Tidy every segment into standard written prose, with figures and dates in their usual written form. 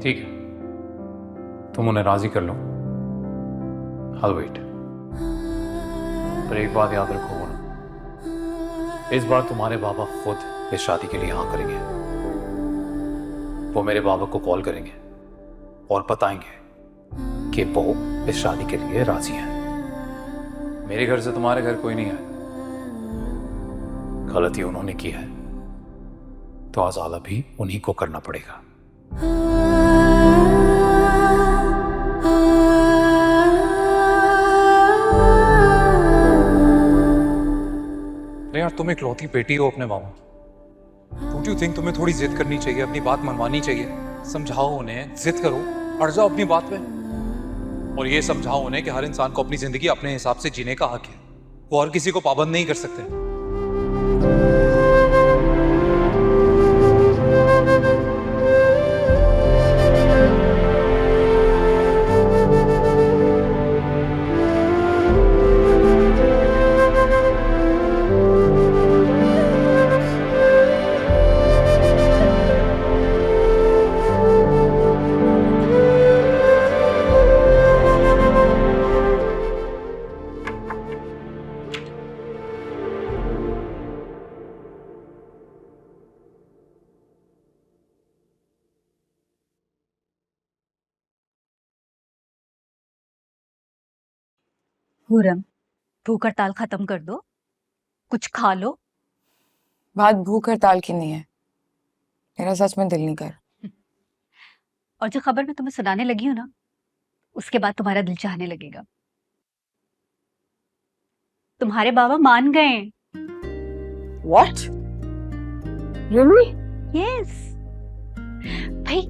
ठीक है, तुम उन्हें राजी कर लो। I'll wait। पर एक बात याद रखो मोना, इस बार तुम्हारे बाबा खुद इस शादी के लिए हाँ करेंगे। वो मेरे बाबा को कॉल करेंगे और बताएंगे कि वो इस शादी के लिए राजी हैं। मेरे घर से तुम्हारे घर कोई नहीं है। गलती उन्होंने की है तो आजाला भी उन्हीं को करना पड़ेगा। यार तुम इकलौती बेटी हो अपने मामा की। डोंट यू थिंक तुम्हें थोड़ी जिद करनी चाहिए, अपनी बात मनवानी चाहिए? समझाओ उन्हें, जिद करो, अड़ जाओ अपनी बात पे। और ये समझाओ उन्हें कि हर इंसान को अपनी जिंदगी अपने हिसाब से जीने का हक है। वो और किसी को पाबंद नहीं कर सकते। हुरम, भूख हड़ताल खत्म कर दो, कुछ खा लो। बात भूख हड़ताल की नहीं है, मेरा सच में दिल नहीं कर। और जो खबर मैं तुम्हें सुनाने लगी हूँ ना, उसके बाद तुम्हारा दिल चाहने लगेगा। तुम्हारे बाबा मान गए। What? Really? यस भाई,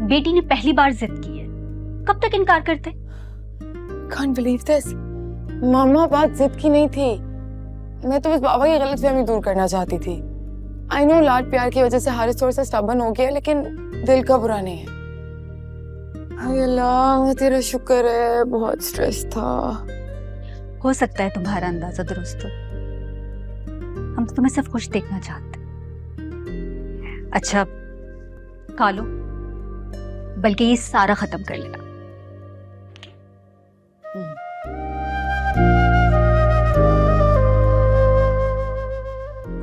बेटी ने पहली बार जिद की है, कब तक इनकार करते? Can't believe this. मामा बात जिद की नहीं थी, मैं तो बस बाबा की गलतफहमी दूर करना चाहती थी। I know लाड प्यार की वजह से हारिस थोड़ा सा स्टबर्न हो गया, लेकिन दिल का बुरा नहीं है। हाय अल्लाह, तेरा शुक्र है, बहुत स्ट्रेस था। हो सकता है तुम्हारा अंदाजा दुरुस्त हो, हम तो तुम्हें सिर्फ खुश देखना चाहते। अच्छा खा लो, बल्कि ये सारा खत्म कर लेना।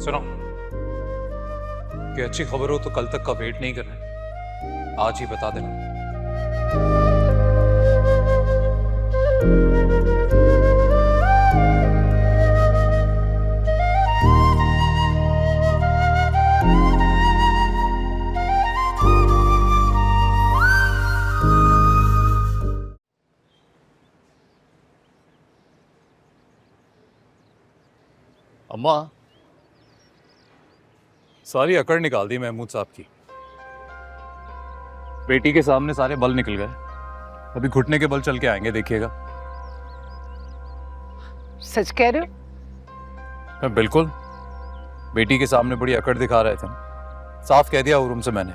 सुनो कि अच्छी खबर हो तो कल तक का वेट नहीं करना है, आज ही बता देना। अम्मा, सारी अकड़ निकाल दी महमूद साहब की। बेटी के सामने सारे बल निकल गए, अभी घुटने के बल चल के आएंगे, देखिएगा। सच कह रहे हो? मैं बिल्कुल, बेटी के सामने बड़ी अकड़ दिखा रहे थे। साफ कह दिया उरुम से मैंने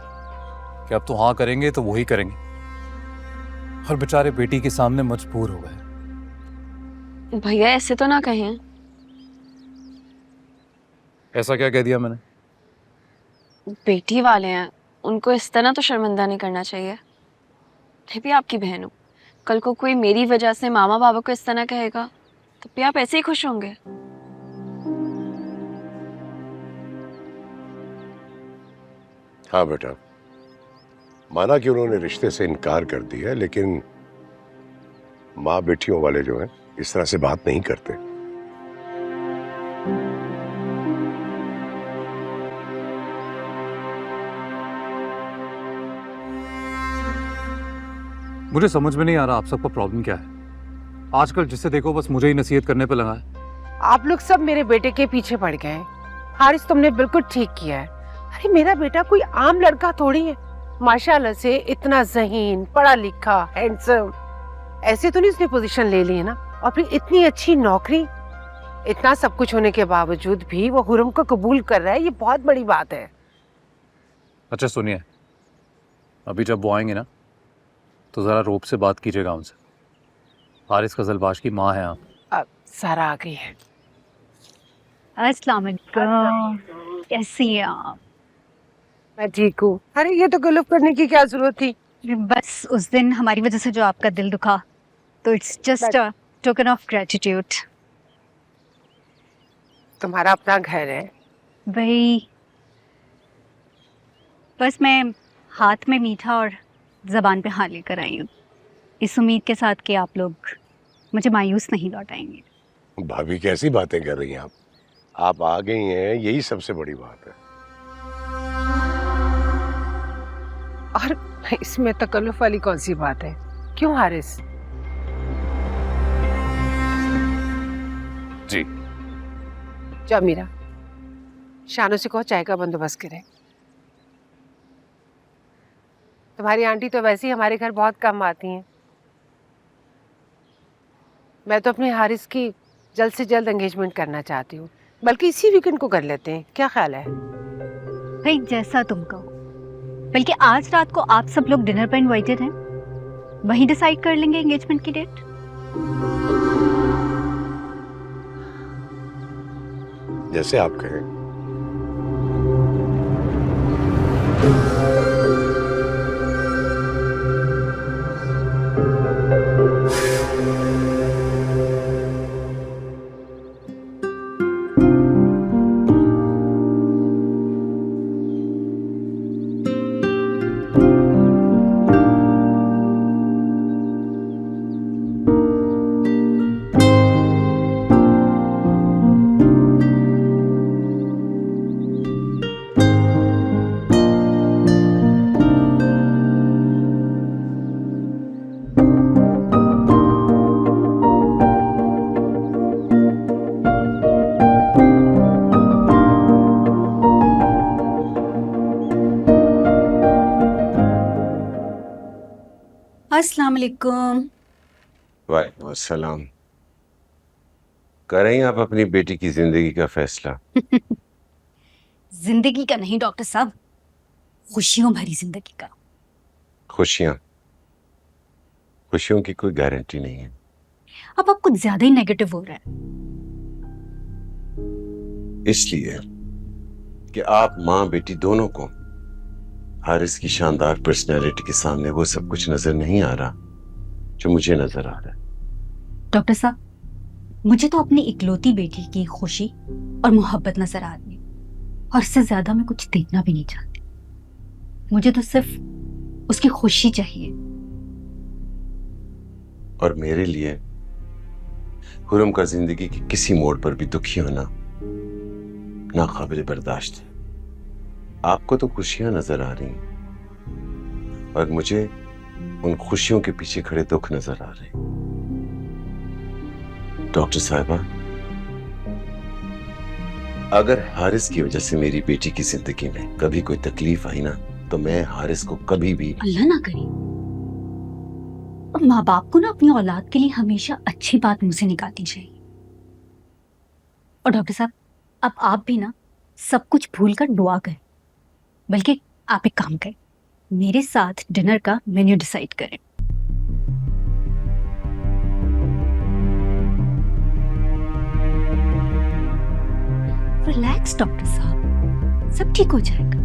कि अब तो हाँ करेंगे तो वही करेंगे, और बेचारे बेटी के सामने मजबूर हो गए। भैया ऐसे तो ना कहें। ऐसा क्या कह दिया मैंने? बेटी वाले हैं, उनको इस तरह तो शर्मिंदा नहीं करना चाहिए। मैं भी आपकी बहन हूँ, कल को कोई मेरी वजह से मामा बाबा को इस तरह कहेगा तो भी आप ऐसे ही खुश होंगे। हाँ बेटा, माना कि उन्होंने रिश्ते से इनकार कर दिया, लेकिन माँ बेटियों वाले जो हैं इस तरह से बात नहीं करते। मुझे समझ में नहीं आ रहा आप सबका प्रॉब्लम क्या है। आजकल जिससे देखो बस मुझे ही नसीहत करने पे लगा है। आप लोग सब मेरे बेटे के पीछे पड़ गए। हारिस, तुमने बिल्कुल ठीक किया है। अरे मेरा बेटा कोई आम लड़का थोड़ी है, माशाल्लाह से इतना ज़हीन, पढ़ा लिखा, हैंडसम। ऐसे तो नहीं उसने पोजीशन ले ली है ना, और फिर इतनी अच्छी नौकरी। इतना सब कुछ होने के बावजूद भी वो हुरम को कबूल कर रहा है, ये बहुत बड़ी बात है। अच्छा सुनिए, अभी जब वो आएंगे ना तो जरा रोब से बात कीजिएगा उनसे। हारिस कजलबाश की माँ है आप। अब सारा आ गई है। अस्सलाम वालेकुम, कैसी हैं आप? मैं ठीक हूँ। अरे ये तो गलत करने की क्या जरूरत थी, बस उस दिन हमारी वजह से जो आपका दिल दुखा, तो it's just a token of gratitude. तुम्हारा अपना घर है। वही, बस मैं हाथ में मीठा और जबान पे हाँ लेकर आई हूँ, इस उम्मीद के साथ कि आप लोग मुझे मायूस नहीं लौटाएंगे। भाभी कैसी बातें कर रही हैं आप आ गई हैं, यही सबसे बड़ी बात है। और इसमें तकल्लुफ वाली कौन सी बात है? क्यों हारिस? जी जाओ मीरा, शानू से कहो चाय का बंदोबस्त करे। तुम्हारी आंटी तो वैसे ही हमारे घर बहुत कम आती हैं। मैं तो अपने हारिस की जल्द से जल्द एंगेजमेंट करना चाहती हूँ, बल्कि इसी वीकेंड को कर लेते हैं, क्या ख्याल है? भाई जैसा तुम कहो, बल्कि आज रात को आप सब लोग डिनर पर इनवाइटेड हैं, वहीं डिसाइड कर लेंगे एंगेजमेंट की डेट। जैसे आप कहें। अस्सलाम वालेकुम। वालेकुम अस्सलाम। करें आप अपनी बेटी की जिंदगी का फैसला? जिंदगी का नहीं डॉक्टर साहब, खुशियों भरी जिंदगी का। खुशियां, खुशियों की कोई गारंटी नहीं है। अब आप कुछ ज्यादा ही नेगेटिव हो रहा है। इसलिए कि आप माँ बेटी दोनों को हारिस की शानदार पर्सनैलिटी के सामने वो सब कुछ नजर नहीं आ रहा जो मुझे नजर आ रहा है। डॉक्टर साहब, मुझे तो अपनी इकलौती बेटी की खुशी और मोहब्बत नजर आ रही है, और इससे ज्यादा मैं कुछ देखना भी नहीं चाहती। मुझे तो सिर्फ उसकी खुशी चाहिए। और मेरे लिए हुरम का जिंदगी के किसी मोड़ पर भी दुखी होना नाकाबिल बर्दाश्त है। आपको तो खुशियां नजर आ रही हैं और मुझे उन खुशियों के पीछे खड़े दुख नजर आ रहे हैं। डॉक्टर साहिबा, अगर हारिस की वजह से मेरी बेटी की जिंदगी में कभी कोई तकलीफ आई ना, तो मैं हारिस को कभी भी अल्लाह ना करे। और माँ बाप को ना अपनी औलाद के लिए हमेशा अच्छी बात मुंह से निकालनी चाहिए। और डॉक्टर साहब, अब आप भी ना सब कुछ भूल कर दुआ करें, बल्कि आप एक काम करें, मेरे साथ डिनर का मेन्यू डिसाइड करें। रिलैक्स डॉक्टर साहब, सब ठीक हो जाएगा।